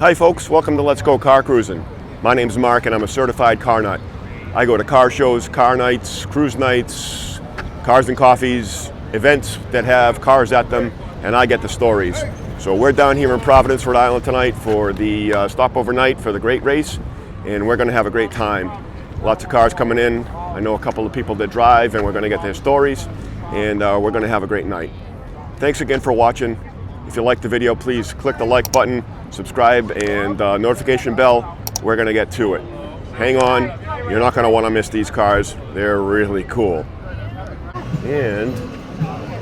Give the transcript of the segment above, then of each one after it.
Hi folks, welcome to Let's Go Car Cruising. My name's Mark and I'm a certified car nut. I go to car shows, car nights, cruise nights, cars and coffees, events that have cars at them, and I get the stories. So we're down here in Providence, Rhode Island tonight for the stopover night for the great race, and we're going to have a great time. Lots of cars coming in. I know a couple of people that drive, and we're going to get their stories, and we're going to have a great night. Thanks again for watching. If you like the video, please click the like button, subscribe, and notification bell. We're going to get to it. Hang on. You're not going to want to miss these cars. They're really cool. And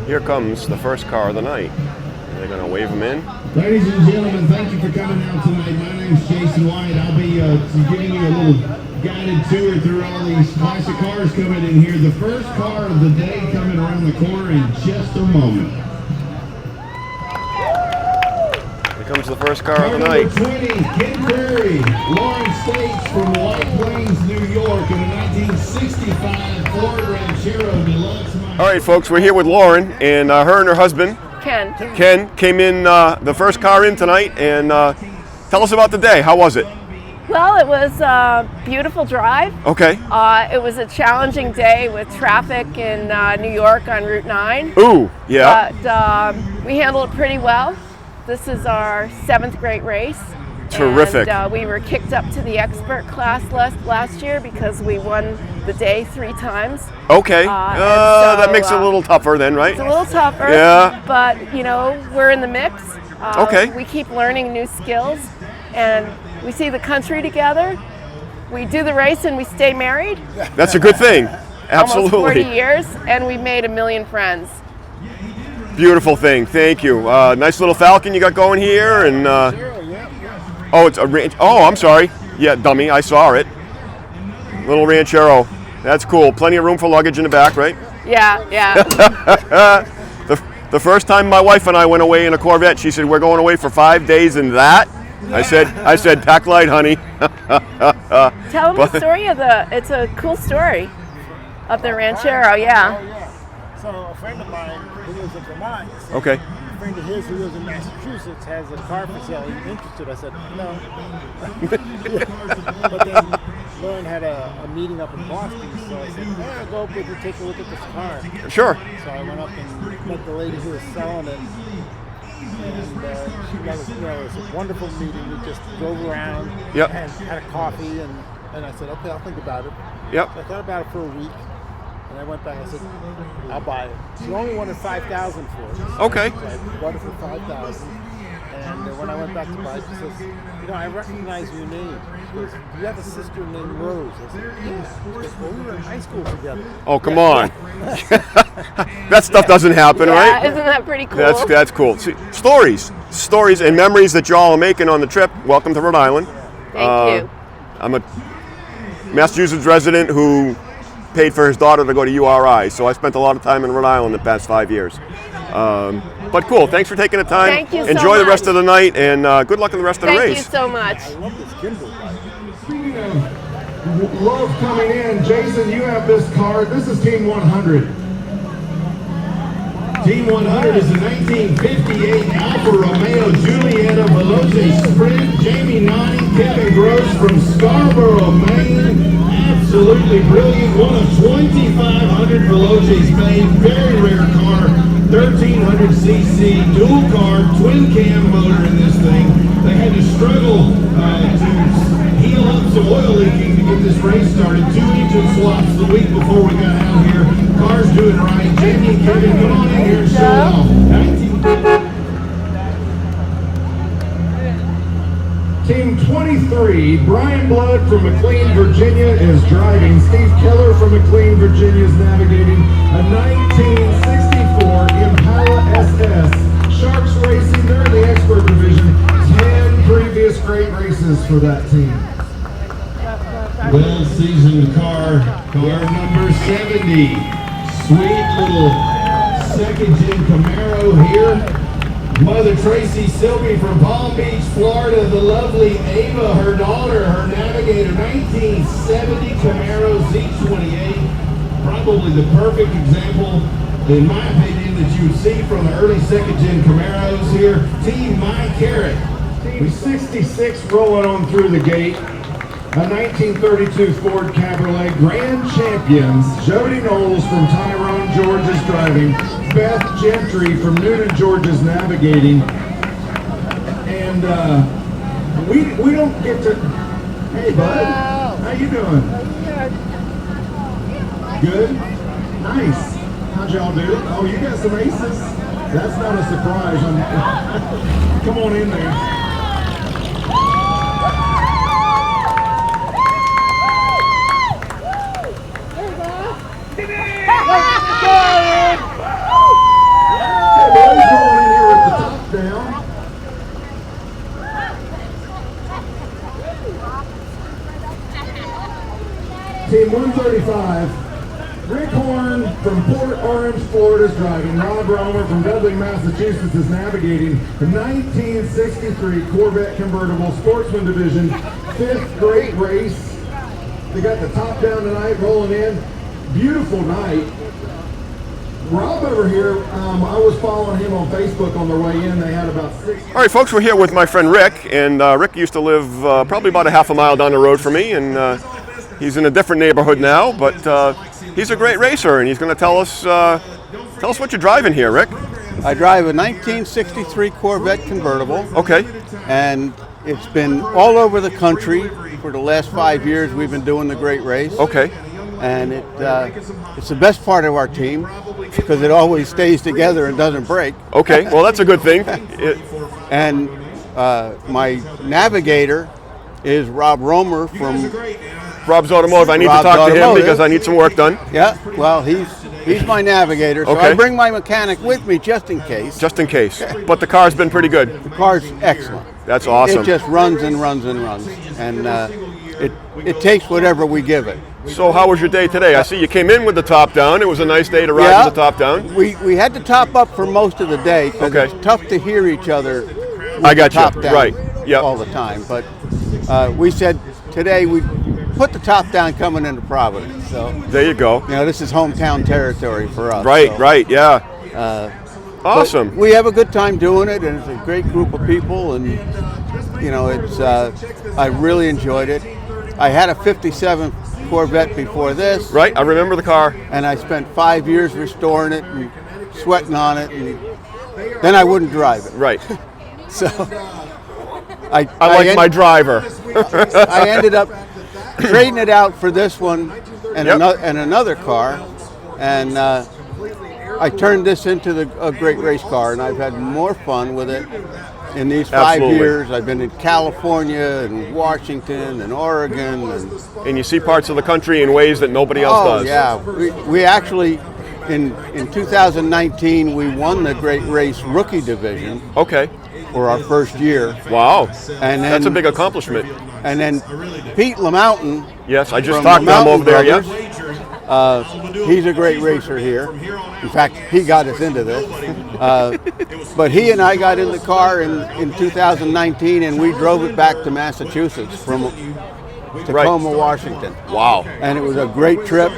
here comes the first car of the night. They're going to wave them in. Ladies and gentlemen, thank you for coming out tonight. My name's Jason White. I'll be giving you a little guided tour through all these classic cars coming in here. The first car of the day coming around the corner in just a moment. Comes the first car of the night. Number 20, Ken Curry, Lauren States from White Plains, New York, in a 1965 Ford Ranchero Deluxe. All right, folks, we're here with Lauren, and her and her husband, Ken came in the first car in tonight, and tell us about the day. How was it? Well, it was a beautiful drive. Okay. It was a challenging day with traffic in New York on Route 9. Ooh, yeah. But we handled it pretty well. This is our 7th great race. Terrific. And we were kicked up to the expert class last year because we won the day 3 times. Okay. That makes it a little tougher then, right? It's a little tougher. Yeah. But, you know, we're in the mix. Okay. We keep learning new skills, and we see the country together. We do the race and we stay married. That's a good thing. Absolutely. Almost 40 years, and we've made 1 million friends. Beautiful thing. Thank you. Nice little Falcon you got going here, and oh, it's a ranch. Oh, I'm sorry. Yeah, dummy. I saw it. Little Ranchero. That's cool. Plenty of room for luggage in the back, right? Yeah. The first time my wife and I went away in a Corvette, she said, "We're going away for 5 days in that." I said, "Pack light, honey." Tell them the story of it's a cool story of the Ranchero, yeah. So a friend of mine who lives in Vermont, Okay. a friend of his who lives in Massachusetts has a car for sale. Are you interested? I said, no. But then Lauren had a meeting up in Boston, so I said, I'll go up with you, take a look at this car. Sure. So I went up and met the lady who was selling it. And it was a wonderful meeting. We just drove around and had a coffee, and I said, okay, I'll think about it. Yep. So I thought about it for a week. And I went back and I said, I'll buy it. She only wanted $5,000 for it. Okay. So I bought it for $5,000. And when I went back to buy it, she says, I recognize your name. She goes, you have a sister named Rose. I said, yeah. She goes, well, we were in high school together. Oh, come on. That stuff doesn't happen, right? Isn't that pretty cool? That's cool. See, stories and memories that y'all are making on the trip. Welcome to Rhode Island. Thank you. I'm a Massachusetts resident who paid for his daughter to go to URI, so I spent a lot of time in Rhode Island the past 5 years. But cool, thanks for taking the time. Thank you so Enjoy the much. rest of the night, and good luck in the rest of the race. Thank you so much. I love this Kindle bike. Love coming in. Jason, you have this car. This is Team 100. Team 100 is a 1958 Alfa Romeo Giulietta Veloce Sprint. Jamie Notting, Kevin Gross from Scarborough, Maine. Absolutely brilliant. One of 2,500 Veloces made. Very rare car. 1,300cc dual carb twin cam motor in this thing. They had to struggle to heal up some oil leaking to get this race started. 2 engine swaps the week before we got out here. Car's doing right. Jamie and Kevin, come on in here and show it off. Team 23, Brian Blood from McLean, Virginia is driving. Steve Keller from McLean, Virginia is navigating a 1964 Impala SS. Sharks Racing, they're in the expert division. 10 previous great races for that team. Well-seasoned car number 70. Sweet little second-gen Camaro here. Mother Tracy Sylvie from Palm Beach, Florida. The lovely Ava, her daughter, her navigator. 1970 Camaro Z28. Probably the perfect example, in my opinion, that you would see from the early second-gen Camaros here. Team My Carrot With 66 rolling on through the gate. A 1932 Ford Cabriolet Grand Champions. Jody Knowles from Tyrone, Georgia's driving. Beth Gentry from Newton, Georgia's navigating. And we don't get to... Hey, bud. How you doing? Good? Nice. How'd y'all do? Oh, you got some aces? That's not a surprise. Come on in there. Hey, boys, come on in here with the top down. Team 135, Rick Horn from Port Orange, Florida is driving. Rob Romer from Dudley, Massachusetts is navigating. The 1963 Corvette convertible Sportsman Division, 5th great race. They got the top down tonight, rolling in. Beautiful night. Rob over here, I was following him on Facebook on their way in. They had about 6. All right, folks, we're here with my friend Rick, and Rick used to live probably about a half a mile down the road from me, and he's in a different neighborhood now, but he's a great racer, and he's going to tell us what you're driving here, Rick. I drive a 1963 Corvette convertible. Okay. And it's been all over the country for the last 5 years. We've been doing the great race. Okay. And it's the best part of our team because it always stays together and doesn't break. Okay, well that's a good thing. And my navigator is Rob Romer from Rob's Automotive. I need to talk to him because I need some work done. Yeah, well he's my navigator, so okay. I bring my mechanic with me just in case. Just in case. But the car's been pretty good. The car's excellent. That's awesome. It just runs and runs and runs, and it takes whatever we give it. So how was your day today? I see you came in with the top down. It was a nice day to ride with the top down. We had to top up for most of the day because it's tough to hear each other with I got the top you. down Right. Yep. all the time. But we said today we put the top down coming into Providence. So there you go. This is hometown territory for us. Right, so, right, yeah. Awesome. We have a good time doing it, and it's a great group of people, and it's I really enjoyed it. I had a 57 Corvette before this. Right, I remember the car. And I spent 5 years restoring it and sweating on it, and then I wouldn't drive it. Right. So I like my driver. I ended up trading it out for this one and another car, and I turned this into a great race car, and I've had more fun with it in these 5 years. I've been in California and Washington and Oregon. And you see parts of the country in ways that nobody else does. Yeah. We actually, in 2019, we won the Great Race Rookie Division. Okay. For our first year. Wow. And then, that's a big accomplishment. And then Pete LaMountain. Yes, I just talked to him over there, yes. He's a great racer here. In fact, he got us into this. But he and I got in the car in 2019, and we drove it back to Massachusetts from Tacoma, Washington. Wow. And it was a great trip.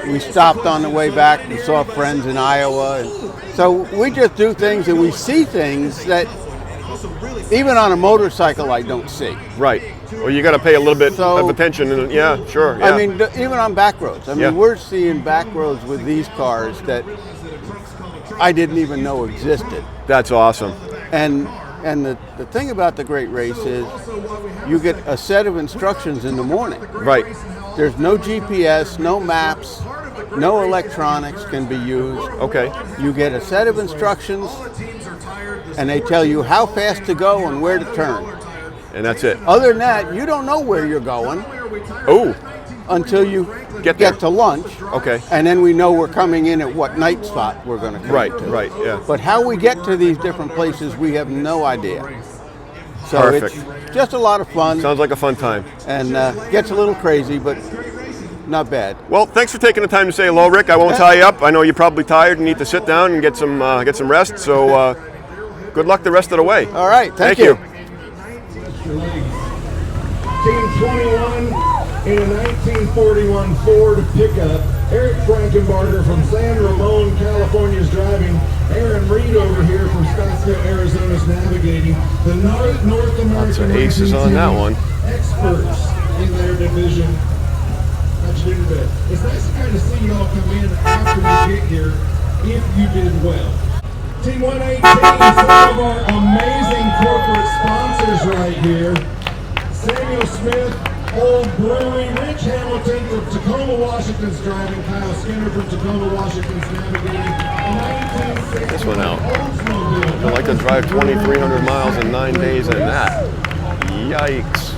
We stopped on the way back. We saw friends in Iowa. And so we just do things, and we see things that even on a motorcycle I don't see. Right. Well, you got to pay a little bit of attention. And, yeah, sure. Yeah. I mean, even on back roads. I mean, we're seeing back roads with these cars that I didn't even know existed. That's awesome. And the thing about the Great Race is you get a set of instructions in the morning. Right. There's no GPS, no maps, no electronics can be used. Okay. You get a set of instructions, and they tell you how fast to go and where to turn. And that's it. Other than that, you don't know where you're going. Oh. Until you get to lunch. Okay. And then we know we're coming in at what night spot we're going to come to. Right, yeah. But how we get to these different places, we have no idea. So perfect. It's just a lot of fun. Sounds like a fun time. And gets a little crazy, but not bad. Well, thanks for taking the time to say hello, Rick. I won't tie you up. I know you're probably tired and need to sit down and get some rest. So good luck the rest of the way. All right. Thank you. Team 21 in a 1941 Ford pickup. Eric Frankenbarger from San Ramon, California is driving. Aaron Reed over here from Scottsdale, Arizona is navigating the North American. Lots of aces on that one. Experts in their division. It's nice to kind of see y'all come in after you get here if you did well. Team 118, some of our amazing corporate sponsors right here. Samuel Smith, Old Brewery, Rich Hamilton from Tacoma, Washington's driving, Kyle Skinner from Tacoma, Washington's navigating. This one out. I'd like to drive 2,300 miles in 9 days and that. Yikes.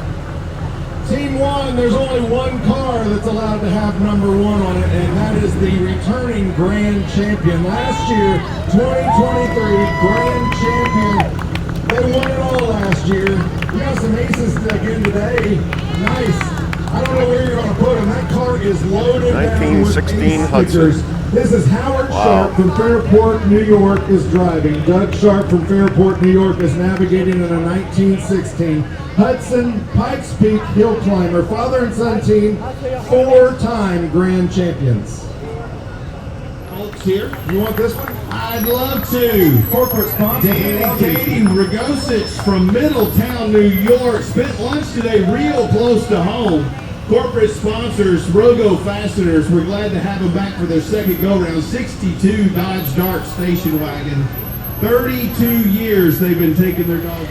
Team 1, there's only one car that's allowed to have number 1 on it, and that is the returning grand champion. Last year, 2023 grand champion. They won it all last year. We got some aces again today. Nice. I don't know where you're going to put them. That car is loaded. 1916 Hudson. This is Howard Sharp from Fairport, New York is driving. Doug Sharp from Fairport, New York is navigating in a 1916. Hudson Pikes Peak hill climber, father and son team, 4-time grand champions. Folks here, you want this one? I'd love to. Corporate sponsor. Danny Katie Ragosich from Middletown, New York, spent lunch today real close to home. Corporate sponsors, Rogo Fasteners, we're glad to have them back for their second go-round. 62 Dodge Dart station wagon. 32 years they've been taking their dog.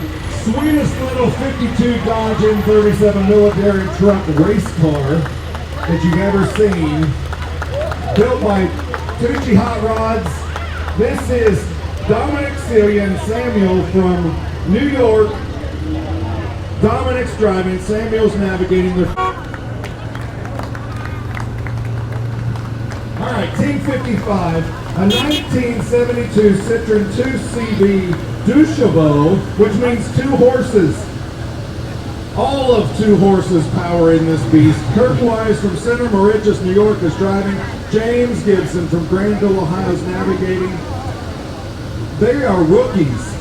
Sweetest little 52 Dodge M37 military truck race car that you've ever seen. Built by Tucci Hot Rods. This is Dominic Celia and Samuel from New York. Dominic's driving, Samuel's navigating their... All right, Team 55, a 1972 Citroen 2CV Duchevaux, which means 2 horses. All of 2 horses power in this beast. Kirk Wise from Center Moriches, New York is driving. James Gibson from Granville, Ohio is navigating. They are rookies.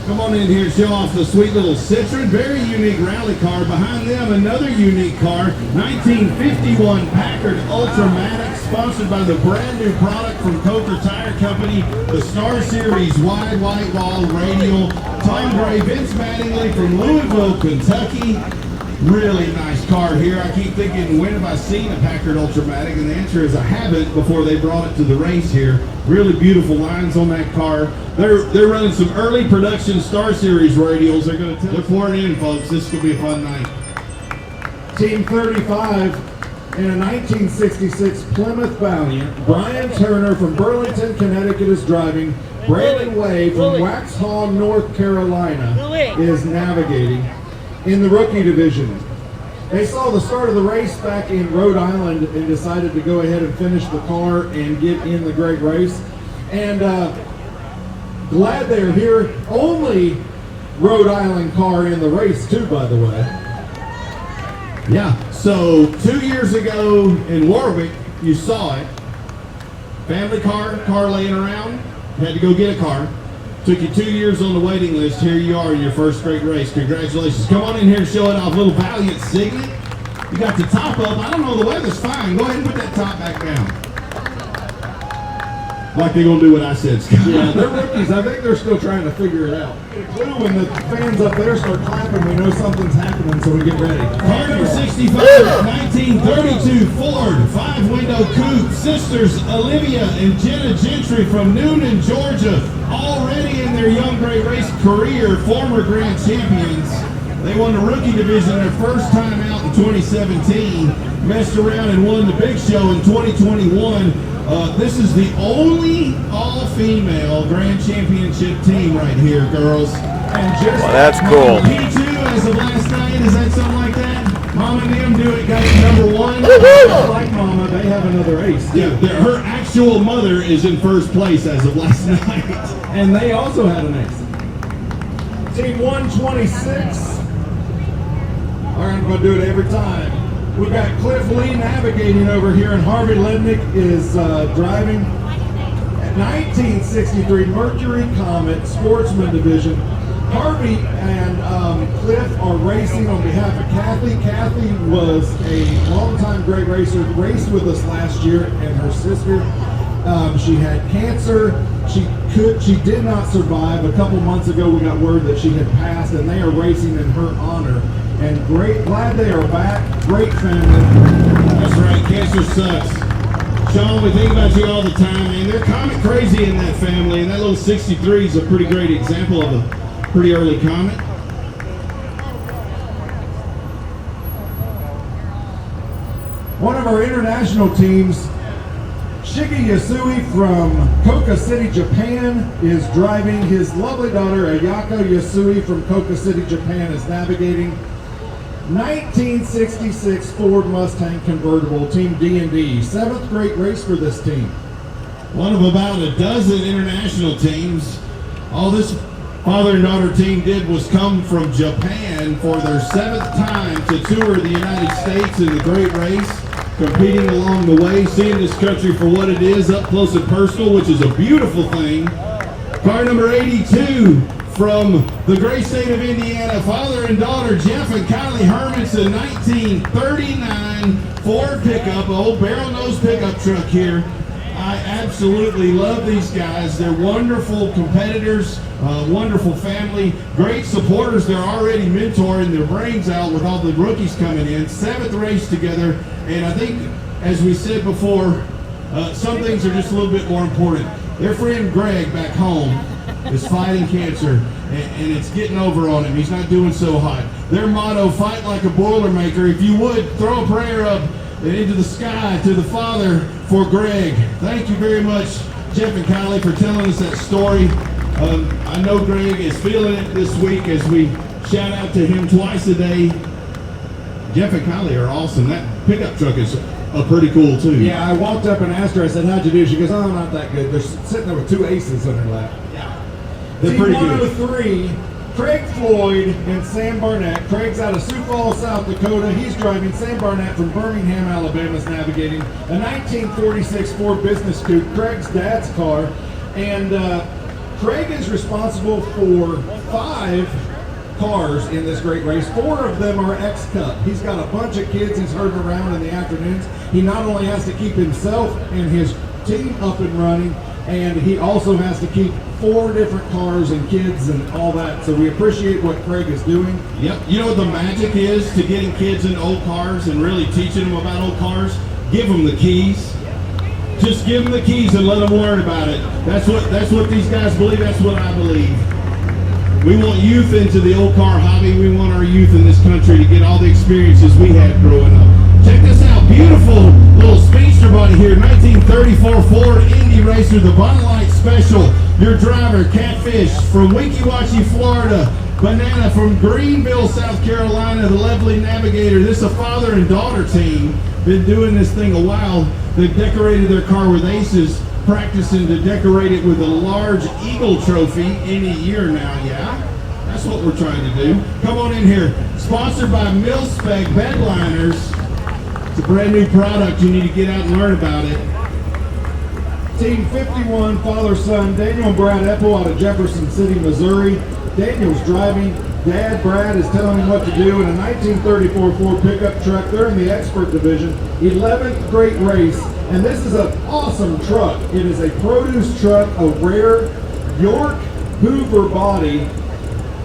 Come on in here and show off the sweet little Citroen. Very unique rally car. Behind them, another unique car. 1951 Packard Ultramatic, sponsored by the brand new product from Coker Tire Company, the Star Series wide white wall radial. Tom Gray, Vince Mattingly from Owensboro, Kentucky. Really nice car here. I keep thinking, when have I seen a Packard Ultramatic? And the answer is I haven't before they brought it to the race here. Really beautiful lines on that car. They're running some early production Star Series radials. They're going to look for it in, folks. This is going to be a fun night. Team 35 in a 1966 Plymouth Valiant. Brian Turner from Burlington, Connecticut is driving. Brandon Way from Waxhaw, North Carolina is navigating in the rookie division. They saw the start of the race back in Rhode Island and decided to go ahead and finish the car and get in the great race. And glad they're here. Only Rhode Island car in the race too, by the way. Yeah, so 2 years ago in Warwick, you saw it. Family car laying around, had to go get a car. Took you 2 years on the waiting list. Here you are in your first great race. Congratulations. Come on in here and show it off. Little Valiant Signet. You got the top up. I don't know, the weather's fine. Go ahead and put that top back down. Like they're going to do what I said, Scott. Yeah, they're rookies. I think they're still trying to figure it out. When the fans up there start clapping, we know something's happening, so we get ready. Car number 65, 1932 Ford 5-window coupe. Sisters Olivia and Jenna Gentry from Noonan, Georgia, already in their young great race career, former grand champions. They won the rookie division their first time out in 2017, messed around and won the big show in 2021. This is the only all-female grand championship team right here, girls. And just that's cool. P2 as of last night, is that something like that? Mama and them do it, got number 1. Like Mama, they have another ace. Yeah, her actual mother is in first place as of last night. And they also had an ace. Team 126. All right, I'm going to do it every time. We've got Cliff Lee navigating over here, and Harvey Lednick is driving. At 1963 Mercury Comet Sportsman Division. Harvey and Cliff are racing on behalf of Kathy. Kathy was a longtime great racer, raced with us last year, and her sister. She had cancer. She She did not survive. A couple months ago, we got word that she had passed, and they are racing in her honor. And glad they are back. Great family. That's right, cancer sucks. Sean, we think about you all the time, man. They're comet crazy in that family, and that little 63 is a pretty great example of a pretty early comet. One of our international teams, Shigi Yasui from Koka City, Japan, is driving. His lovely daughter, Ayako Yasui from Koka City, Japan, is navigating. 1966 Ford Mustang convertible, Team D&D. 7th great race for this team. One of about a dozen international teams. All this father and daughter team did was come from Japan for their 7th time to tour the United States in the great race, competing along the way, seeing this country for what it is, up close and personal, which is a beautiful thing. Car number 82 from the great state of Indiana, father and daughter Jeff and Kylie Hermanson, 1939 Ford pickup, old barrel nose pickup truck here. I absolutely love these guys. They're wonderful competitors, wonderful family, great supporters. They're already mentoring their brains out with all the rookies coming in. 7th race together, and I think, as we said before, some things are just a little bit more important. Their friend Greg back home is fighting cancer, and it's getting over on him. He's not doing so hot. Their motto, fight like a Boilermaker. If you would, throw a prayer up and into the sky to the Father for Greg. Thank you very much, Jeff and Kylie, for telling us that story. I know Greg is feeling it this week as we shout out to him twice a day. Jeff and Kylie are awesome. That pickup truck is pretty cool too. Yeah, I walked up and asked her, I said, how'd you do? She goes, oh, not that good. They're sitting there with 2 aces on her lap. Yeah, They're they're pretty good. 103, Craig Floyd and Sam Barnett. Craig's out of Sioux Falls, South Dakota. He's driving. Sam Barnett from Birmingham, Alabama is navigating a 1946 Ford Business Coupe, Craig's dad's car. And Craig is responsible for 5 cars in this great race. 4 of them are X-Cup. He's got a bunch of kids he's herding around in the afternoons. He not only has to keep himself and his team up and running, and he also has to keep 4 different cars and kids and all that. So we appreciate what Craig is doing. Yep. You know what the magic is to getting kids into old cars and really teaching them about old cars? Give them the keys. Just give them the keys and let them learn about it. That's what these guys believe. That's what I believe. We want youth into the old car hobby. We want our youth in this country to get all the experiences we had growing up. Check this out. Beautiful little speedster body here. 1934 Ford Indy Racer, the Bud Light Special. Your driver, Catfish from Weeki Wachee, Florida. Banana from Greenville, South Carolina, the lovely Navigator. This is a father and daughter team. Been doing this thing a while. They've decorated their car with aces, practicing to decorate it with a large Eagle trophy any year now, yeah? That's what we're trying to do. Come on in here. Sponsored by Mil-Spec Bedliners. It's a brand new product. You need to get out and learn about it. Team 51, father-son, Daniel and Brad Epple out of Jefferson City, Missouri. Daniel's driving. Dad, Brad, is telling him what to do in a 1934 Ford pickup truck. They're in the expert division. 11th great race. And this is an awesome truck. It is a produce truck, a rare York Hoover body.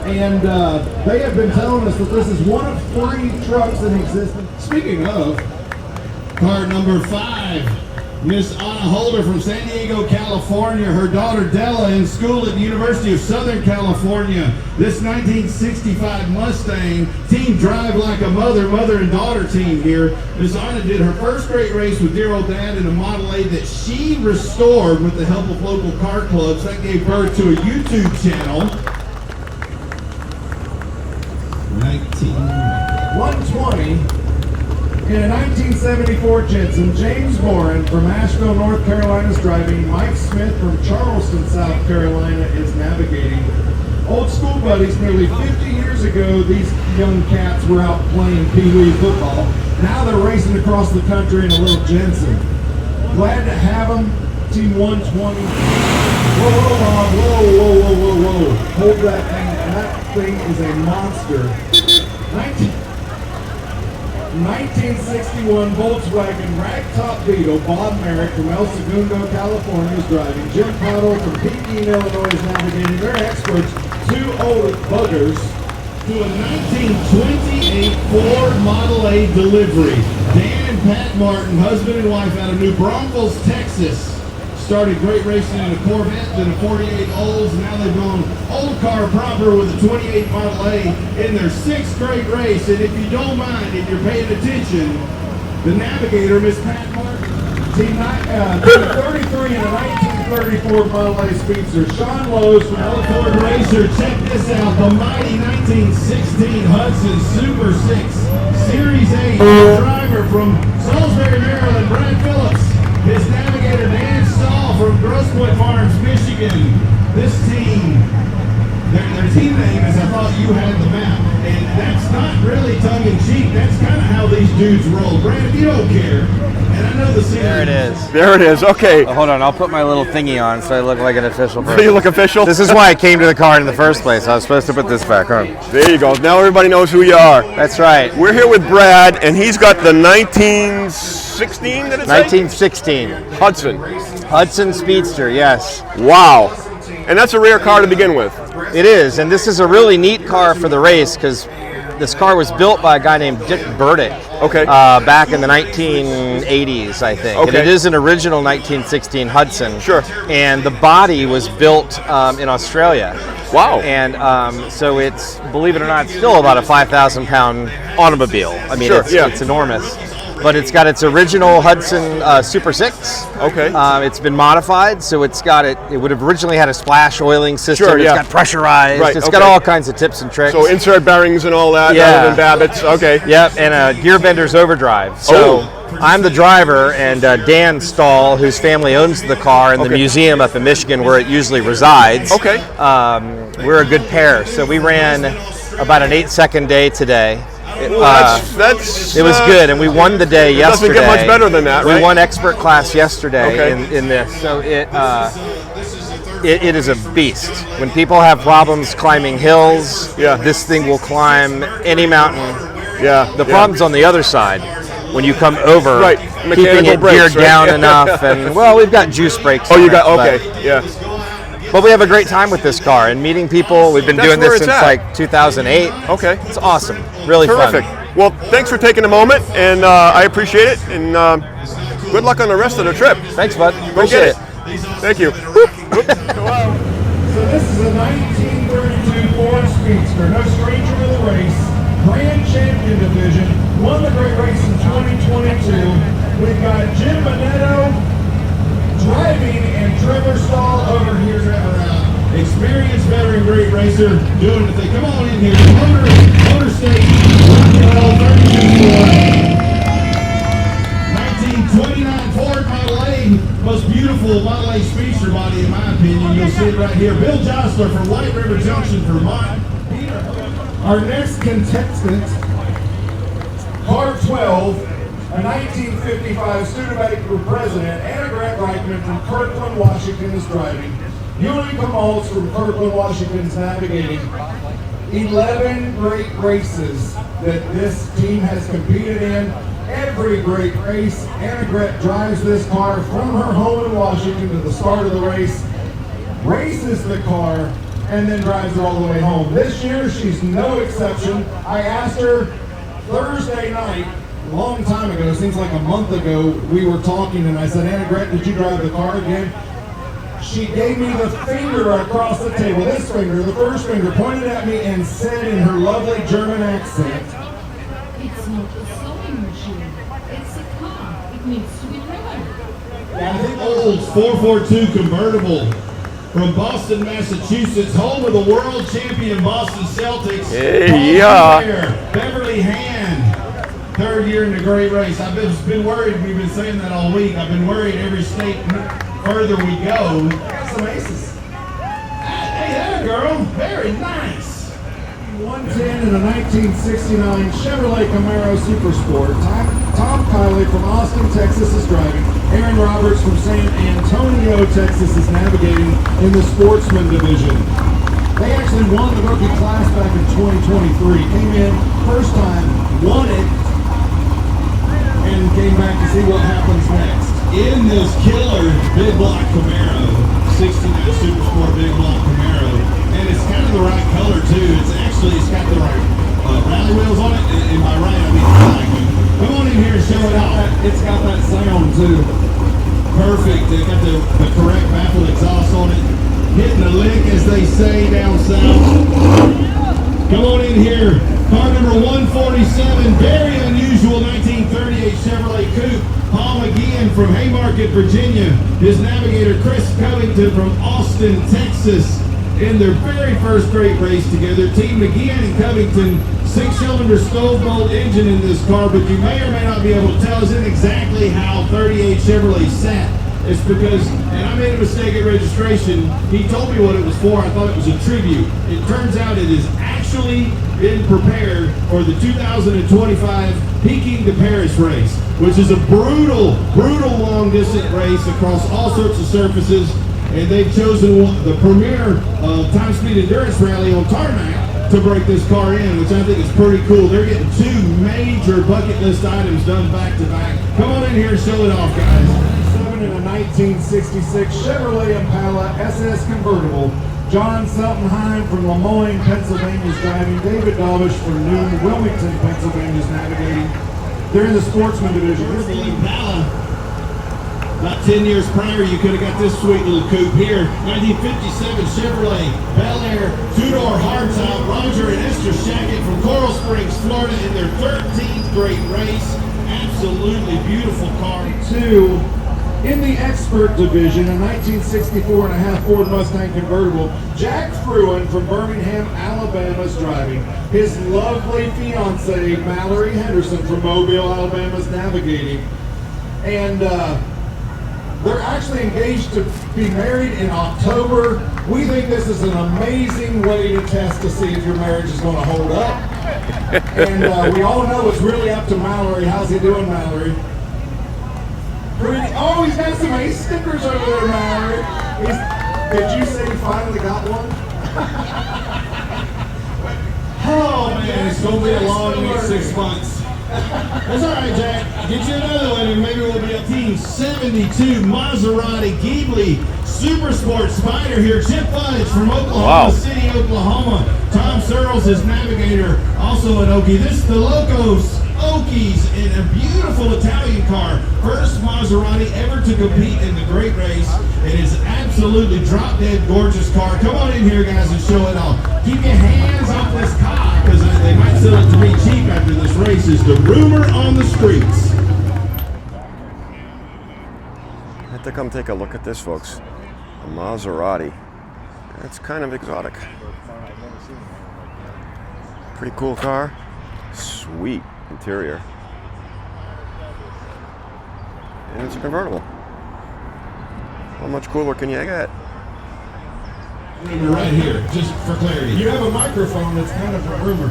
And they have been telling us that this is one of 3 trucks in existence. Speaking of, car number 5. Miss Anna Holder from San Diego, California. Her daughter Della in school at the University of Southern California. This 1965 Mustang, team drive like a mother and daughter team here. Miss Anna did her first great race with dear old dad in a Model A that she restored with the help of local car clubs. That gave birth to a YouTube channel. 120. In a 1974 Jensen, James Moran from Asheville, North Carolina is driving. Mike Smith from Charleston, South Carolina is navigating. Old school buddies, nearly 50 years ago, these young cats were out playing pee-wee football. Now they're racing across the country in a little Jensen. Glad to have them. Team 120. Whoa. Hold that thing. That thing is a monster. 1961 Volkswagen Ragtop Beetle, Bob Merrick from El Segundo, California is driving. Jim Cottle from Peking, Illinois is navigating. They're experts. 2 old buggers. To a 1928 Ford Model A delivery. Dan and Pat Martin, husband and wife out of New Braunfels, Texas. Started great racing in a Corvette, then a 48 Olds, and now they've gone old car proper with a 28 Model A in their 6th great race. And if you don't mind, if you're paying attention, the navigator, Miss Pat Martin. Team 33 in a 1934 Model A Speedster. Sean Lowe's from Ford Racer, check this out. The mighty 1916 Hudson Super 6 Series 8 driver from Salisbury, Maryland, Brad Phillips. His navigator, Dan Stahl from Grosse Pointe Farms, Michigan. This team, their team name is I Thought You Had the Map. And that's not really tongue-in-cheek. That's kind of how these dudes roll. Brad, if you don't care, and I know the series. There it is. There it is. Okay. Oh, hold on, I'll put my little thingy on so I look like an official person. Do you look official? This is why I came to the car in the first place. I was supposed to put this back on. There you go. Now everybody knows who you are. That's right. We're here with Brad, and he's got the 1916, did it say? 1916 Hudson. Speedster, yes. Wow. And that's a rare car to begin with. It is, and this is a really neat car for the race because this car was built by a guy named Dick Burdick. Okay. Back in the 1980s, I think. Okay. And it is an original 1916 Hudson. Sure. And the body was built in Australia. Wow. And so it's, believe it or not, still about a 5,000-pound automobile. I mean, Sure, it's enormous. But it's got its original Hudson Super 6. Okay. It's been modified, so it's got it would have originally had a splash oiling system. Sure, yeah. It's got pressurized. Right, It's okay. got all kinds of tips and tricks. So insert bearings and all that, Yeah. rather than Babbitt's. Okay. Yep, and a gear bender's overdrive. So I'm the driver, and Dan Stahl, whose family owns the car in the Okay. museum up in Michigan where it usually resides. Okay. We're a good pair. So we ran about an 8-second day today. It was good, and we won the day yesterday. Doesn't get much better than that, right? We won expert class yesterday Okay. in this, so it is a beast. When people have problems climbing hills, Yeah. this thing will climb any mountain. Yeah. The problem's on the other side. When you come over, Right. keeping Mechanical it brakes, geared right? down enough, and well, we've got juice brakes. Oh, on you it, got, but- okay. Yeah. But we have a great time with this car and meeting people. We've been That's doing where this it's since at. like 2008. Okay. It's awesome. Really Terrific. fun. Well, thanks for taking a moment, and I appreciate it. And good luck on the rest of the trip. Thanks, bud. Go Appreciate get it. it. Thank you. So this is a 1932 Ford Speedster, no stranger to the race, Grand Champion Division, won the great race in 2022. We've got Jim Minetto driving and Trevor Stahl over here. Experienced veteran great racer doing the thing. Come on in here. Motor State, Rockwell, 32 Ford. 1929 Ford Model A. Most beautiful Model A Speedster body, in my opinion. You'll see it right here. Bill Jostler from White River Junction, Vermont. Our next contestant, car 12, a 1955 Studebaker president, Anna Grant Reichman from Kirkland, Washington is driving. Yuli Kamal's from Kirkland, Washington is navigating. 11 great races that this team has competed in. Every great race, Anna Grant drives this car from her home in Washington to the start of the race, races the car, and then drives it all the way home. This year, she's no exception. I asked her Thursday night, a long time ago, seems like a month ago, we were talking, and I said, Anna Grant, did you drive the car again? She gave me the finger across the table, this finger, the first finger, pointed at me and said in her lovely German accent, "It's not a sewing machine. It's a car. It needs to be driven." I think Olds 442 convertible from Boston, Massachusetts, home of the world champion Boston Celtics. Hey, yeah. Beverly Hand, third year in the great race. I've been worried. We've been saying that all week. I've been worried every state further we go. some aces. Hey, that girl, very nice. 110 in a 1969 Chevrolet Camaro Super Sport. Tom Kiley from Austin, Texas is driving. Aaron Roberts from San Antonio, Texas is navigating in the Sportsman Division. They actually won the rookie class back in 2023. Came in first time, won it, and came back to see what happens next. In this killer big block Camaro, 69 Super Sport big block Camaro, and it's kind of the right color too. It's got the right rally wheels on it, and by right I mean like them. Come on in here and show it off. It's got that sound too. Perfect. It got the correct baffled exhaust on it. Hitting a lick, as they say down south. Come on in here. Car number 147, very unusual 1938 Chevrolet Coupe. Paul McGeehan from Haymarket, Virginia. His navigator, Chris Covington from Austin, Texas. In their very first great race together. Team McGeehan and Covington, 6-cylinder stove bolt engine in this car, but you may or may not be able to tell isn't exactly how 38 Chevrolet sat. It's because, and I made a mistake at registration, he told me what it was for. I thought it was a tribute. It turns out it is actually been prepared for the 2025 Peking to Paris race, which is a brutal long distance race across all sorts of surfaces. And they've chosen the premier time speed endurance rally on tarmac to break this car in, which I think is pretty cool. They're getting 2 major bucket list items done back to back. Come on in here and show it off, guys. In a 1966 Chevrolet Impala SS convertible. John Seltenheim from Lemoyne, Pennsylvania is driving. David Davish from Newton, Wilmington, Pennsylvania is navigating. They're in the sportsman division. Here's the Impala. About 10 years prior, you could have got this sweet little coupe here. 1957 Chevrolet Bel Air 2-door hardtop. Roger and Esther Shackett from Coral Springs, Florida, in their 13th great race. Absolutely beautiful car. 2. In the expert division, a 1964.5 Ford Mustang convertible, Jack Fruin from Birmingham, Alabama is driving. His lovely fiancée, Mallory Henderson from Mobile, Alabama is navigating. And they're actually engaged to be married in October. We think this is an amazing way to test to see if your marriage is going to hold up. And we all know it's really up to Mallory. How's he doing, Mallory? Oh, he's got some ace stickers over there, Mallory. Did you say you finally got one? Oh man, it's going to be a long next 6 months. That's all right, Jack. Get you another one and maybe we'll be a Team 72 Maserati Ghibli Super Sport Spider here. Chip Fudge from Oklahoma City, Oklahoma. Tom Searles, his navigator, also an Okie. This is the Locos Okies in a beautiful Italian car. First Maserati ever to compete in the great race. It is absolutely drop-dead gorgeous car. Come on in here, guys, and show it off. Keep your hands off this car because they might sell it to me cheap after this race, is the rumor on the streets. I have to come take a look at this, folks. A Maserati. That's kind of exotic. Pretty cool car. Sweet interior. And it's a convertible. How much cooler can you get? Rumor right here, just for clarity. You have a microphone that's kind of a rumor.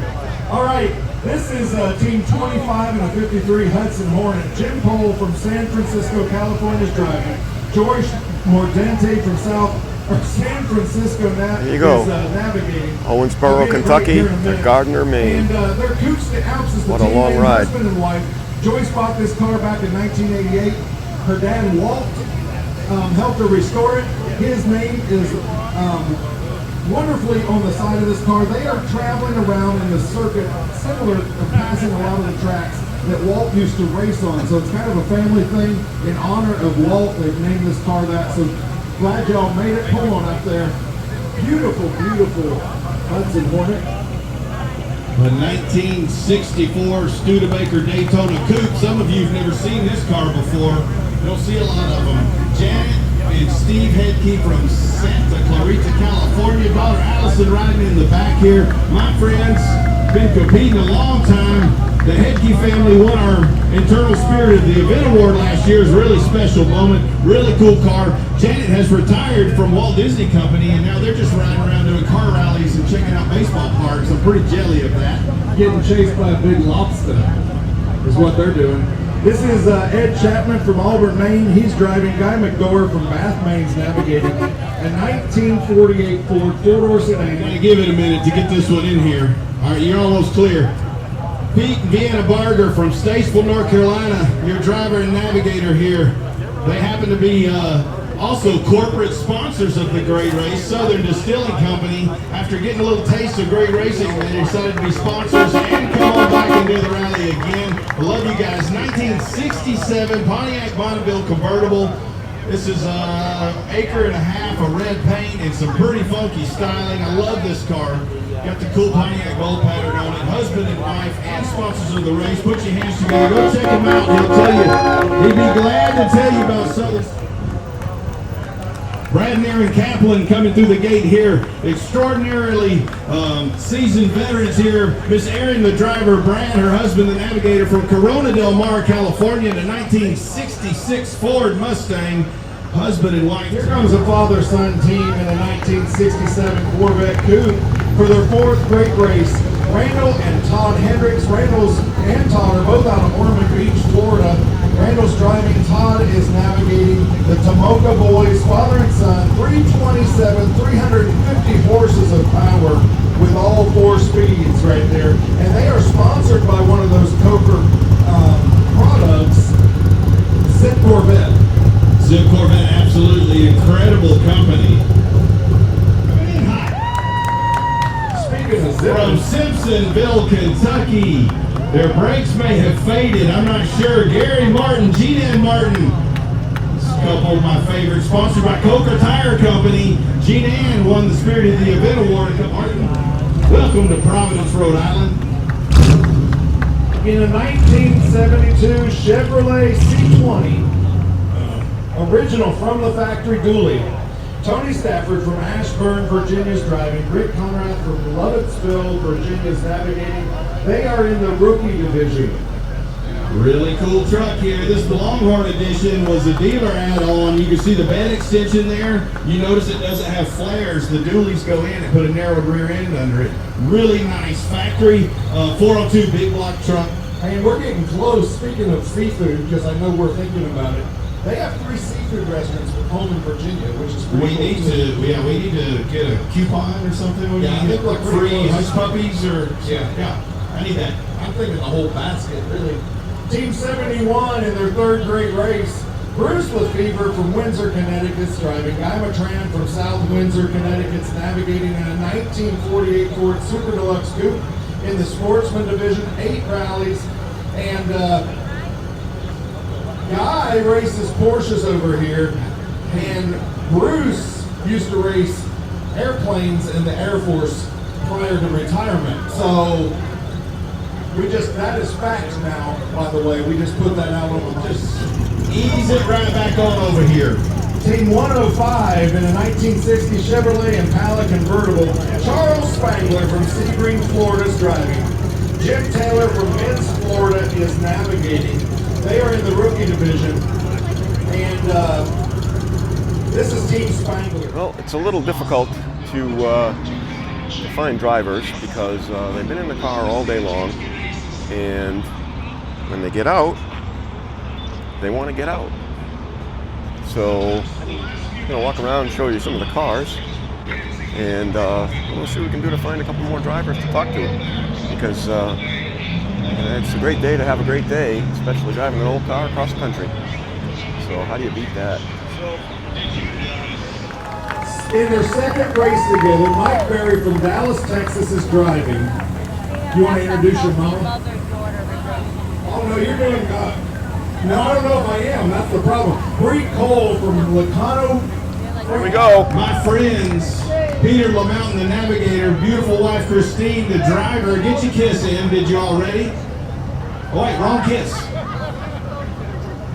All right, this is Team 25 and a 53 Hudson Hornet. Jim Pohl from San Francisco, California is driving. George Mordente from San Francisco is navigating. Owensboro, Kentucky, to Gardiner, Maine. And their Coupe de Alps is the What a team long name, ride. husband and wife. Joyce bought this car back in 1988. Her dad, Walt, helped her restore it. His name is wonderfully on the side of this car. They are traveling around in the circuit, similar to passing a lot of the tracks that Walt used to race on. So it's kind of a family thing. In honor of Walt, they've named this car that. So glad y'all made it. Pull on up there. Beautiful, beautiful Hudson Hornet. A 1964 Studebaker Daytona Coupe. Some of you have never seen this car before. You don't see a lot of them. Janet and Steve Hedke from Santa Clarita, California. Daughter Allison riding in the back here. My friends, been competing a long time. The Hedke family won our Internal Spirit of the Event Award last year. It's a really special moment. Really cool car. Janet has retired from Walt Disney Company, and now they're just riding around doing car rallies and checking out baseball parks. I'm pretty jelly of that. Getting chased by a big lobster is what they're doing. This is Ed Chapman from Auburn, Maine. He's driving. Guy McDowell from Bath, Maine's navigating. A 1948 Ford four-door sedan. I'm going to give it a minute to get this one in here. All right, you're almost clear. Pete and Vienna Barger from Statesville, North Carolina, your driver and navigator here. They happen to be also corporate sponsors of the Great Race. Southern Distilling Company, after getting a little taste of great racing, they decided to be sponsors and come on back and do the rally again. I love you guys. 1967 Pontiac Bonneville convertible. This is an acre and a half of red paint and some pretty funky styling. I love this car. Got the cool Pontiac gold pattern on it. Husband and wife and sponsors of the race. Put your hands together. Go check him out. He'll tell you. He'd be glad to tell you about Southern. Brad and Aaron Kaplan coming through the gate here. Extraordinarily seasoned veterans here. Miss Erin, the driver, Brad, her husband, the navigator, from Corona Del Mar, California, in a 1966 Ford Mustang. Husband and wife. Here comes a father-son team in a 1967 Corvette Coupe for their fourth great race. Randall and Todd Hendricks. Randall's and Todd are both out of Ormond Beach, Florida. Randall's driving, Todd is navigating the Tomoka Boys, father and son, 327, 350 horses of power with all 4 speeds right there. And they are sponsored by one of those Coker products, Zip Corvette. Zip Corvette, absolutely incredible company. Speaking of Zip, From Simpsonville, Kentucky. Their brakes may have faded, I'm not sure. Gary Martin, Gina Martin. This is a couple of my favorites. Sponsored by Coker Tire Company. Gina Ann won the Spirit of the Event Award. Martin, welcome to Providence, Rhode Island. in a 1972 Chevrolet C20, original from the factory dually. Tony Stafford from Ashburn, Virginia is driving. Rick Conrad from Lovettsville, Virginia is navigating. They are in the rookie division. Really cool truck here. This the Longhorn edition was a dealer add-on. You can see the bed extension there. You notice it doesn't have flares. The dualies go in and put a narrowed rear end under it. Really nice factory 402 big block truck. And we're getting close. Speaking of seafood, because I know we're thinking about it, they have 3 seafood restaurants with home in Virginia, which is pretty cool. We need to get a coupon or something. Yeah, I think like free hush puppies or yeah. I need that. I'm thinking the whole basket, really. Team 71 in their 3rd great race. Bruce Lefevre from Windsor, Connecticut is driving. Guy Matran from South Windsor, Connecticut is navigating in a 1948 Ford Super Deluxe Coupe in the Sportsman Division, 8 rallies. And Guy races Porsches over here, and Bruce used to race airplanes in the Air Force prior to retirement. So that is fact now, by the way. We just put that out on them. Just ease it right back on over here. Team 105 in a 1960 Chevrolet Impala convertible. Charles Spangler from Sebring, Florida is driving. Jim Taylor from Men's, Florida is navigating. They are in the rookie division. And this is Team Spangler. Well, it's a little difficult to find drivers because they've been in the car all day long. And when they get out, they want to get out. So I'm going to walk around and show you some of the cars. And we'll see what we can do to find a couple more drivers to talk to. Because it's a great day to have a great day, especially driving an old car across the country. So how do you beat that? In their 2nd race together, Mike Berry from Dallas, Texas is driving. You want to introduce your mom? Oh, no, you're doing good. No, I don't know if I am. That's the problem. Bree Cole from Lacano. Here we go. My friends, Peter LaMountain, the navigator, beautiful wife Christine, the driver. Get your kiss in. Did you already? Oh, wait, wrong kiss.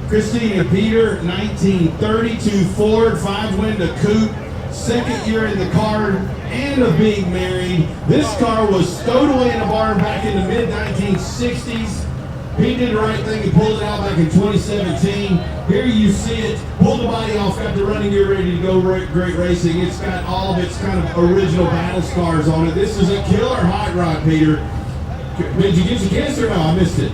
Christine and Peter, 1932 Ford 5-window coupe. 2nd year in the car and of being married. This car was stowed away in a barn back in the mid-1960s. He did the right thing and pulled it out back in 2017. Here you see it, pulled the body off, got the running gear ready to go, great racing. It's got all of its kind of original battle scars on it. This is a killer hot rod, Peter. Did you get your kiss or no? I missed it.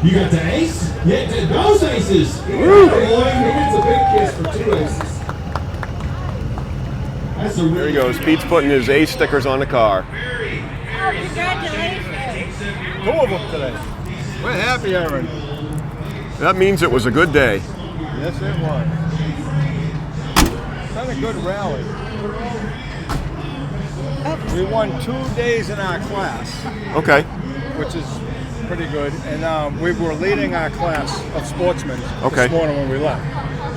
You got the ace? Yeah, those aces. Boy, he gets a big kiss for 2 aces. There he goes. Pete's putting his ace stickers on the car. Oh, congratulations. 2 of them today. We're happy, Aaron. That means it was a good day. Yes, it was. It's been a good rally. We won 2 days in our class. Okay. Which is pretty good. And we were leading our class of sportsmen Okay. this morning when we left.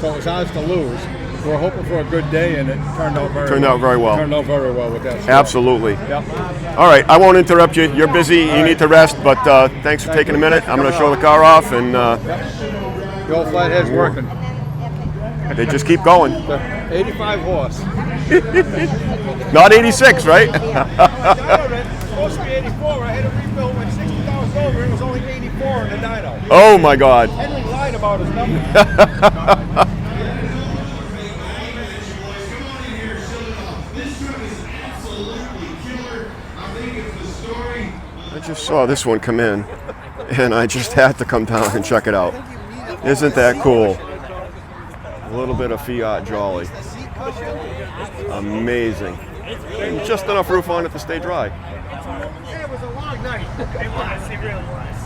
So it was ours to lose. We were hoping for a good day, and it turned out very well. Turned out very well. Turned out very well with that. Story. Absolutely. Yep. All right, I won't interrupt you. You're busy. You need to rest, but thanks for taking a minute. I'm going to show the car off, and The old flathead's working. they just keep going. 85 horse. Not 86, right? It's supposed to be 84. I had a rebuild when 60,000 over. It was only 84 in the dyno. Oh my God. Henry lied about his number. I just saw this one come in, and I just had to come down and check it out. Isn't that cool? A little bit of Fiat Jolly. Amazing. And just enough roof on it to stay dry. Yeah, it was a long night. It was. It really was.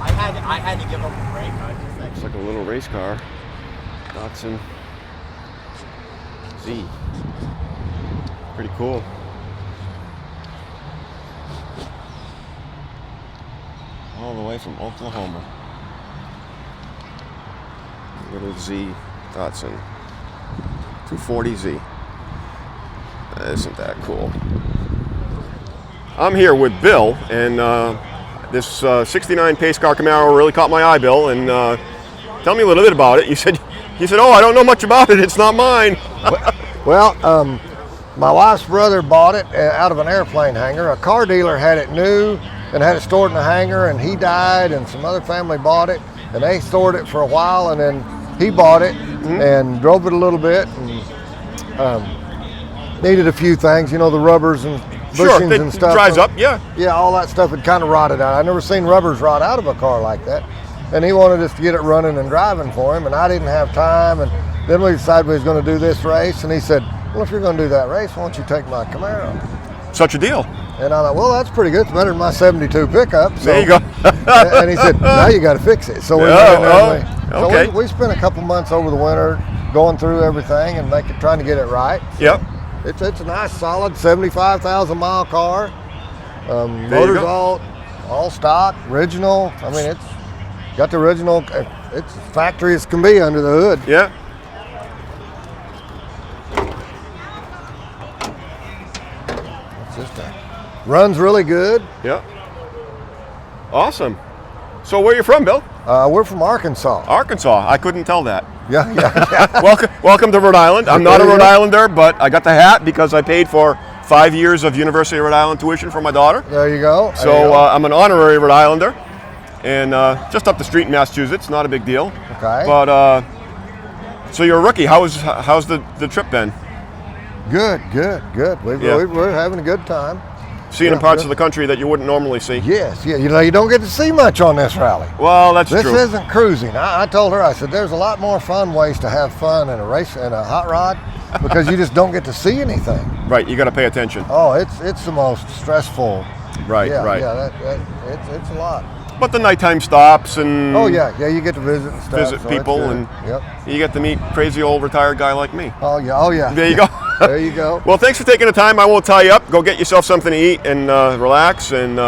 I had to give him a break. Looks like a little race car. Datsun Z. Pretty cool. All the way from Oklahoma. Little Z Datsun 240Z. Isn't that cool? I'm here with Bill, and this 69 pace car Camaro really caught my eye, Bill. And tell me a little bit about it. You said, "Oh, I don't know much about it. It's not mine." Well, my wife's brother bought it out of an airplane hangar. A car dealer had it new and had it stored in a hangar, and he died, and some other family bought it, and they stored it for a while, and then he bought it and drove it a little bit, and needed a few things, the rubbers and bushings and stuff. Dries up, yeah. Yeah, all that stuff had kind of rotted out. I never seen rubbers rot out of a car like that, and he wanted us to get it running and driving for him, and I didn't have time, and then we decided we was going to do this race, and he said, "Well, if you're going to do that race, why don't you take my Camaro?" Such a deal. And I thought, well, that's pretty good. It's better than my 72 pickup. So, there you go. And he said, now you got to fix it. So we went in there and okay. So we spent a couple months over the winter going through everything and trying to get it right. So yep. It's a nice, solid 75,000 mile car. Motors all stock, original. I mean, it's got the original. It's factory as can be under the hood. Yeah. Runs really good. Yeah. Awesome. So where are you from, Bill? We're from Arkansas. Arkansas. I couldn't tell that. Yeah. Welcome to Rhode Island. I'm not a Rhode Islander, but I got the hat because I paid for 5 years of University of Rhode Island tuition for my daughter. There you go. So I'm an honorary Rhode Islander, and just up the street in Massachusetts. Not a big deal. Okay. But so you're a rookie. How's the trip been? Good. We're having a good time. Seeing in parts of the country that you wouldn't normally see. Yes, yeah. You don't get to see much on this rally. Well, that's true. This isn't cruising. I told her, I said, there's a lot more fun ways to have fun in a race in a hot rod because you just don't get to see anything. Right, you got to pay attention. Oh, it's the most stressful. Right, yeah, right. Yeah, it's a lot. But the nighttime stops and yeah, you get to visit and stuff. Visit people and you get to meet crazy old retired guy like me. Oh yeah. There you go. There you go. Well, thanks for taking the time. I won't tie you up. Go get yourself something to eat and relax. And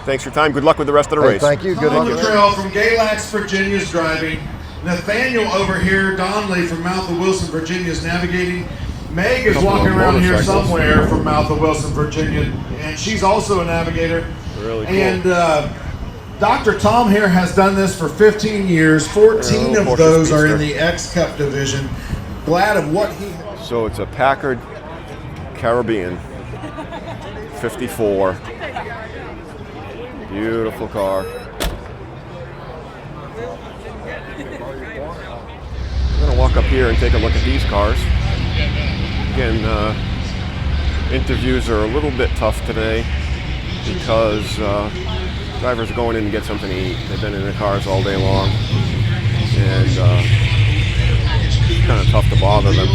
thanks for your time. Good luck with the rest of the race. Thank you. Good luck. Trail from Galax, Virginia's driving. Nathaniel over here, Donley from Mouth of Wilson, Virginia's navigating. Meg is walking around here somewhere from Mouth of Wilson, Virginia, and she's also a navigator. Really cool. And Dr. Tom here has done this for 15 years. 14 of those are in the X Cup division. Glad of what he has. So it's a Packard Caribbean 54. Beautiful car. I'm going to walk up here and take a look at these cars. Again, interviews are a little bit tough today because drivers are going in to get something to eat. They've been in their cars all day long, and it's kind of tough to bother them.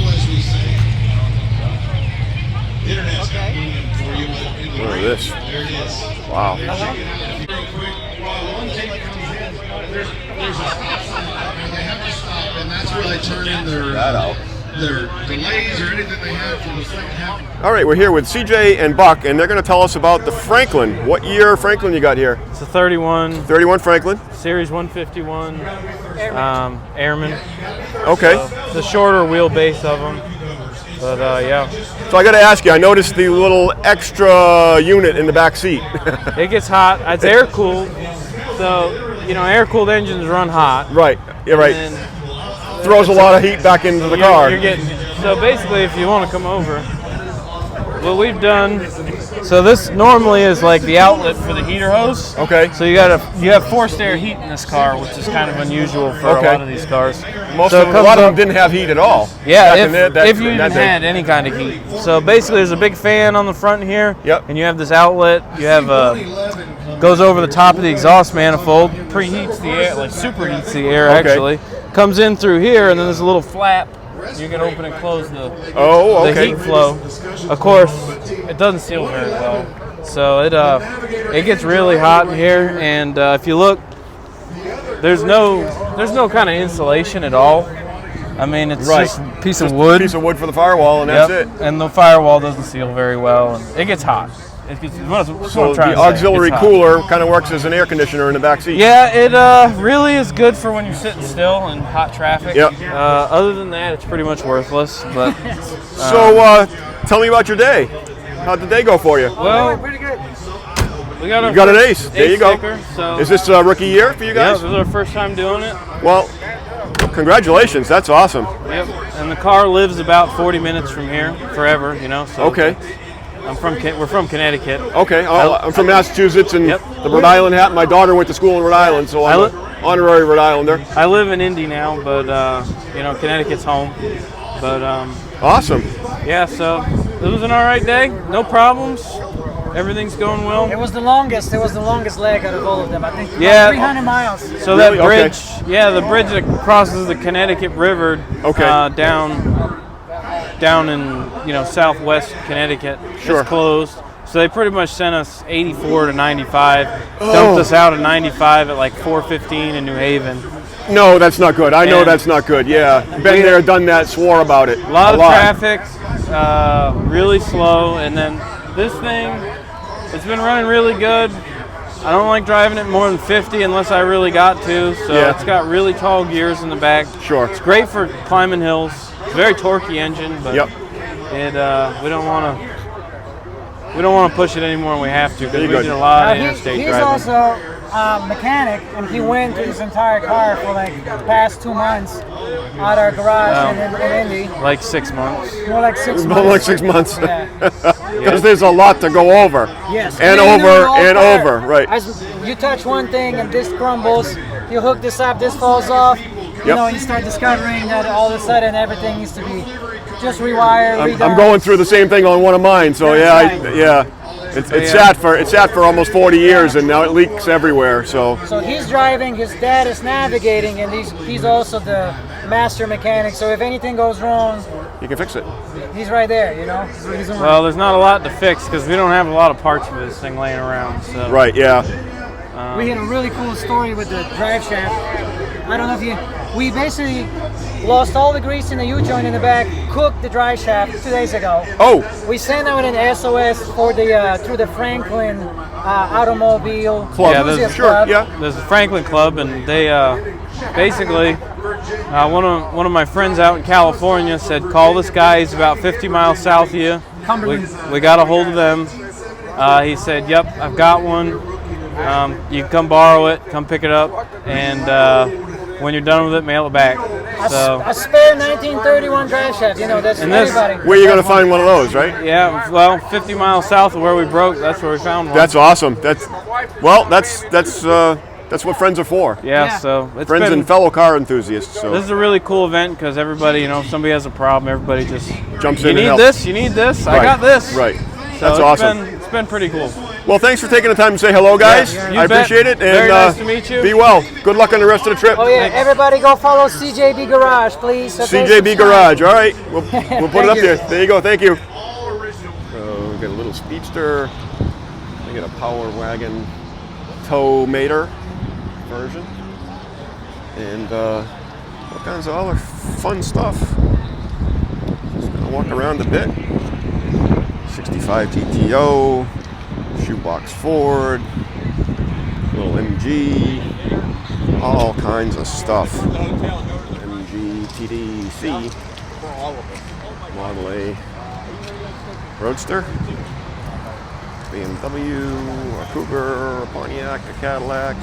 International for you Look at this. Wow. Real quick, while one team comes in, there's a stop sign, and they have to stop, and that's where they turn in their delays or anything they have for the second half. All right, we're here with CJ and Buck, and they're going to tell us about the Franklin. What year Franklin you got here? It's a 31. 31 Franklin. Series 151. Airman. Okay. So it's a shorter wheelbase of them. But yeah. So I got to ask you, I noticed the little extra unit in the back seat. It gets hot. It's air cooled. So, you know, air cooled engines run hot. Right. Yeah, right. Throws a lot of heat back into the car. So basically, if you want to come over, what we've done, so this normally is like the outlet for the heater hose. Okay. So you have forced air heat in this car, which is kind of unusual for a lot of these cars. A lot of them didn't have heat at all. Yeah, if you even had any kind of heat. So basically, there's a big fan on the front here. Yep. And you have this outlet. You have goes over the top of the exhaust manifold, preheats the air, like superheats the air actually. Comes in through here, and then there's a little flap. You can open and close the heat flow. Of course, it doesn't seal very well, so it gets really hot in here. And if you look, there's no kind of insulation at all. I mean, it's just a piece of wood. Piece of wood for the firewall, and that's it. And the firewall doesn't seal very well, and it gets hot. So the auxiliary cooler kind of works as an air conditioner in the back seat. Yeah, it really is good for when you're sitting still in hot traffic. Yep. Other than that, it's pretty much worthless. But so tell me about your day. How'd the day go for you? Well, pretty good. We got you got an ace. There you go. Sticker, so. Is this a rookie year for you guys? Yeah, this is our first time doing it. Well, congratulations. That's awesome. Yep. And the car lives about 40 minutes from here, forever. You know. So okay. We're from Connecticut. Okay, I'm from Massachusetts, and the Rhode Island hat. My daughter went to school in Rhode Island, so I'm an honorary Rhode Islander. I live in Indy now, but you know, Connecticut's home. But awesome. Yeah, so it was an all right day. No problems. Everything's going well. It was the longest. It was the longest leg out of all of them. I think. Yeah. 300 miles. So really? That bridge, the bridge that crosses the Connecticut River down in southwest Connecticut is closed. So they pretty much sent us 84 to 95, dumped us out at 95 at like 4:15 in New Haven. No, that's not good. I know that's not good. Yeah, been there, done that, swore about it. A lot of traffic, really slow, and then this thing, it's been running really good. I don't like driving it more than 50 unless I really got to. So it's got really tall gears in the back. Sure. It's great for climbing hills. It's a very torquey engine, but we don't want to push it any more than we have to because we did a lot of interstate driving. He's also a mechanic, and he went through his entire car for like the past 2 months at our garage in Indy. Like 6 months. More like 6 months. More like 6 months. Because there's a lot to go over. Yes. And over, right. As you touch one thing and this crumbles, you hook this up, this falls off. You know, you start discovering that all of a sudden everything needs to be just rewired, redone. I'm going through the same thing on one of mine, so It's sat for almost 40 years, and now it leaks everywhere. So he's driving, his dad is navigating, and he's also the master mechanic. So if anything goes wrong, you can fix it. He's right there, you know. Well, there's not a lot to fix because we don't have a lot of parts for this thing laying around. So. Right. Yeah. We had a really cool story with the drive shaft. I don't know if we basically lost all the grease in the U-joint in the back, cooked the drive shaft 2 days ago. Oh! We sent out an SOS for through the Franklin Automobile Club. Club. There's a Franklin Club, and they basically, one of my friends out in California said, call this guy, he's about 50 miles south of you. We got a hold of them. He said, yep, I've got one. You can come borrow it, come pick it up, and when you're done with it, mail it back. A spare 1931 drive shaft, that's for everybody. Where are you going to find one of those, right? Yeah, well, 50 miles south of where we broke, that's where we found one. That's awesome. That's what friends are for. Yeah. So it's friends and fellow car enthusiasts. So this is a really cool event because everybody, if somebody has a problem, everybody just jumps in and helps. You need this, I got this. Right. So that's awesome. It's been pretty cool. Well, thanks for taking the time to say hello, guys. I appreciate it. And very nice to meet you. Be well. Good luck on the rest of the trip. Oh yeah, everybody go follow CJB Garage, please. CJB Garage. All right, we'll put it up there. There you go. Thank you. So we got a little speedster. get a Power Wagon tow-mater version. And all kinds of other fun stuff. Just gonna walk around a bit. 65 TTO, shoebox Ford, little MG, all kinds of stuff. MG TDC, Model A Roadster, BMW, a Cougar, a Pontiac, a Cadillac.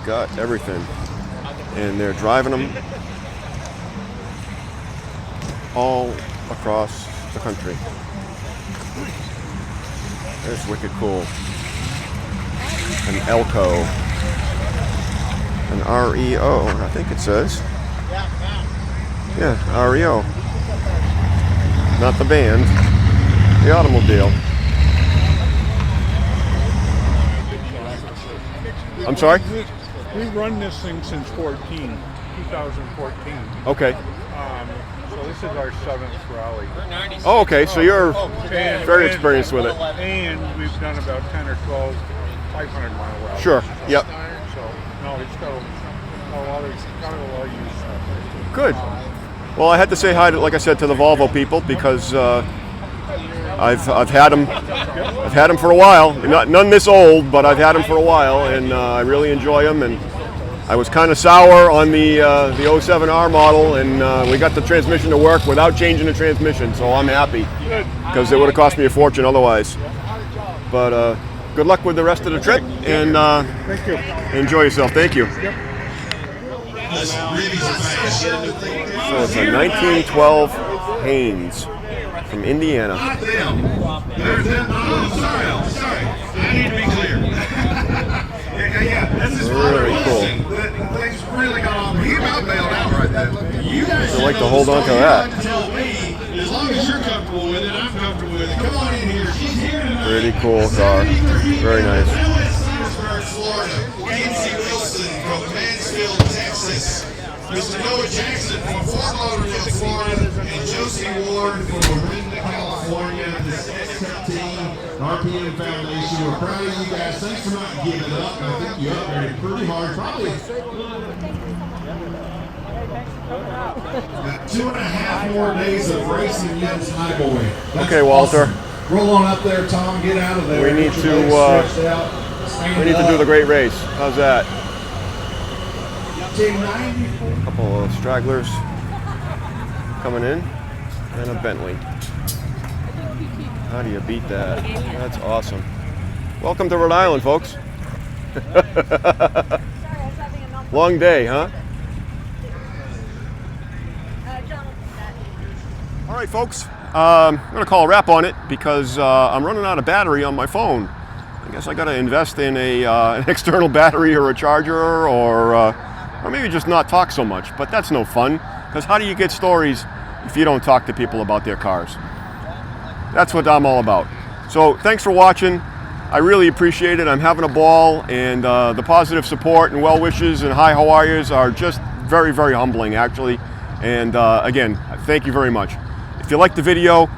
Got everything. And they're driving them all across the country. That's wicked cool. An Elko. An REO, I think it says. Yeah, REO. Not the band, the automobile. I'm sorry? We've run this thing since 2014. Okay. So this is our 7th rally. Oh, okay. So you're very experienced with it. And we've done about 10 or 12 500-mile rallies. Sure. Yep. So no, it's got a lot of use. Good. Well, I had to say hi, to, like I said, to the Volvo people because I've had them. I've had them for a while. None this old, but I've had them for a while, and I really enjoy them. And I was kind of sour on the 07R model, and we got the transmission to work without changing the transmission, so I'm happy because it would have cost me a fortune otherwise. But good luck with the rest of the trip, and Thank you. Enjoy yourself. Thank you. Yep. So it's a 1912 Haynes from Indiana. Sorry. I need to be clear. Yeah, this is really cool. Things really got on. He about bailed out right there. You guys I'd like to hold on to that. tell me, as long as you're comfortable with it, I'm comfortable with it. Come on in here. She's here tonight. Pretty cool car. Very nice. Florida. Nancy Wilson from Mansfield, Texas. Mr. Noah Jackson from Fort Lauderdale, Florida. And Josie Ward from Orinda, California. This excellent team, RPM Foundation. We're proud of you guys. Thanks for not giving up. I think you upgraded pretty hard. Probably 2.5 more days of racing yet highway. Okay, Walter. Awesome. Roll on up there, Tom. Get out of there. We need to do the great race. How's that? A couple of stragglers coming in, and a Bentley. How do you beat that? That's awesome. Welcome to Rhode Island, folks. Long day, huh? All right, folks. I'm going to call a wrap on it because I'm running out of battery on my phone. I guess I got to invest in an external battery or a charger, or maybe just not talk so much. But that's no fun, because how do you get stories if you don't talk to people about their cars? That's what I'm all about. So thanks for watching. I really appreciate it. I'm having a ball, and the positive support and well wishes and hi, how are yous are just very, very humbling, actually. And again, thank you very much. If you like the video,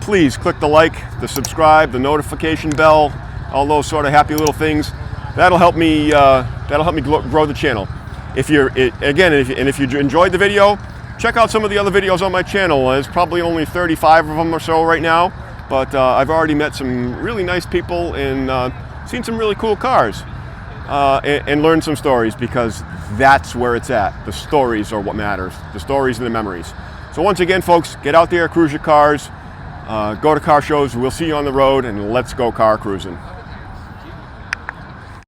please click the like, the subscribe, the notification bell, all those sort of happy little things. That'll help me grow the channel. If you enjoyed the video, check out some of the other videos on my channel. There's probably only 35 of them or so right now, but I've already met some really nice people and seen some really cool cars and learned some stories, because that's where it's at. The stories are what matters. The stories and the memories. So once again, folks, get out there, cruise your cars, go to car shows. We'll see you on the road, and let's go car cruising.